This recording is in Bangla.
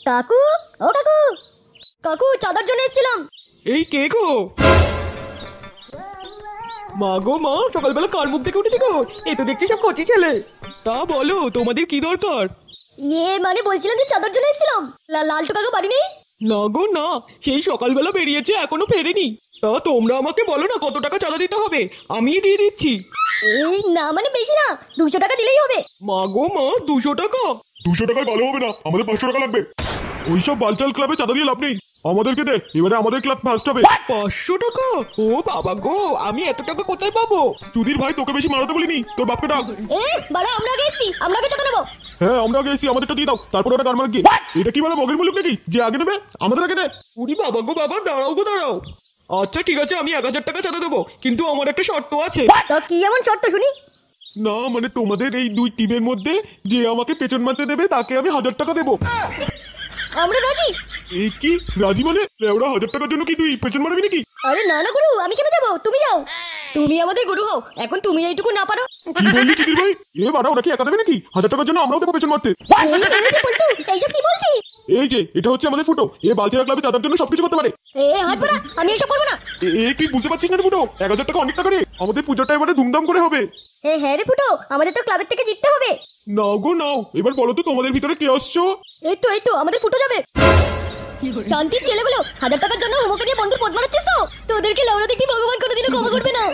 কাকু, ও কাকু, কাকু চাঁদার জন্য এসেছিলাম। এই কে গো? মা গো মা, সকালবেলা কার মুখ দেখে উঠেছে গো? এই তো দেখছি সব কচি ছেলে। তা বলো, তোমাদের কি দরকার? মানে বলছিলাম যে চাঁদার জন্য এসেছিলাম। লালটু কাকু বাড়ি নেই? না গো না, সেই সকালবেলা বেরিয়েছে, এখনো ফেরেনি। তা তোমরা আমাকে বলো না কত টাকা চাঁদা দিতে হবে, আমিই দিয়ে দিচ্ছি। এই না মানে বেশি না, 200 টাকা দিলেই হবে। মা গো মা, 200 টাকা? 200 টাকায় ভালো হবে না, আমাদের 500 টাকা লাগবে। ওইসব বালচাল ক্লাবে চাঁদা দিয়ে লাভ নেই, আমাদেরকে দে, এবারে আমাদের ক্লাব ফার্স্ট হবে। 500 টাকা? ও বাবা গো, আমি এত টাকা কোথায় পাবো? চুদির ভাই, তোকে বেশি মারাতে বলিনি, তোর বাপকে ডাক। বাড়া আমরা আগে এসেছি, আমরা আগে চাঁদা নেবো। হ্যাঁ আমরা আগে এসেছি, আমাদেরটা দিয়ে দাও, তারপর ওটা গান মার গিয়ে। এটা কি মানে মগের মুলুক নাকি যে আগে নেবে? আমাদের আগে দে। উরি বাবা গো বাবা, দাঁড়াও গো দাঁড়াও। আচ্ছা ঠিক আছে, আমি 1000 টাকা চাঁদা দেবো, কিন্তু আমার একটা শর্ত আছে। তা কি এমন শর্ত শুনি? না মানে তোমাদের এই দুই টিমের মধ্যে যে আমাকে পেছন মারতে দেবে তাকে আমি 1000 টাকা দেবো। আমরা রাজি। এই কি রাজি মানে? ওরা 1000 টাকার জন্য কি তুই পেছন মারবি নাকি? আরে না না গুরু, আমি কেন যাবো? তুমি যাও, তুমি আমাদের গুরু হও। এখন তুমি এইটুকু না পারো? কি বললি চুদির ভাই? এ বাড়া, ওরা কি একা দেবে নাকি? 1000 টাকার জন্য আমরাও দেবো পেছন মারতে। এই মেরেছে পল্টু, এইসব কি বলছিস? এই যে এটা হচ্ছে আমাদের ফুটো, এ বালতিরা ক্লাবে চাঁদার জন্য সবকিছু করতে পারে। হাত পড়া, আমি এসব করবো না। তুই বুঝতে পারছিস না রে ফুটো? 1000 টাকা অনেক টাকা রে, আমাদের পুজোটা এবারে ধুমধাম করে হবে। হ্যাঁ রে ফুটো, আমাদের তো ক্লাবের থেকে জিততে হবে। নাও গো নাও, এবার বলো তো তোমাদের ভিতরে কে আসছো? এই তো আমাদের ফুটো যাবে। শান্তির ছেলেগুলো 1000 টাকার জন্য হোমকে নিয়ে বন্ধুর পদ মারাচ্ছিস তো? তোদেরকে লেওড়া দেখবি ভগবান কোনোদিনও ক্ষমা করবে না।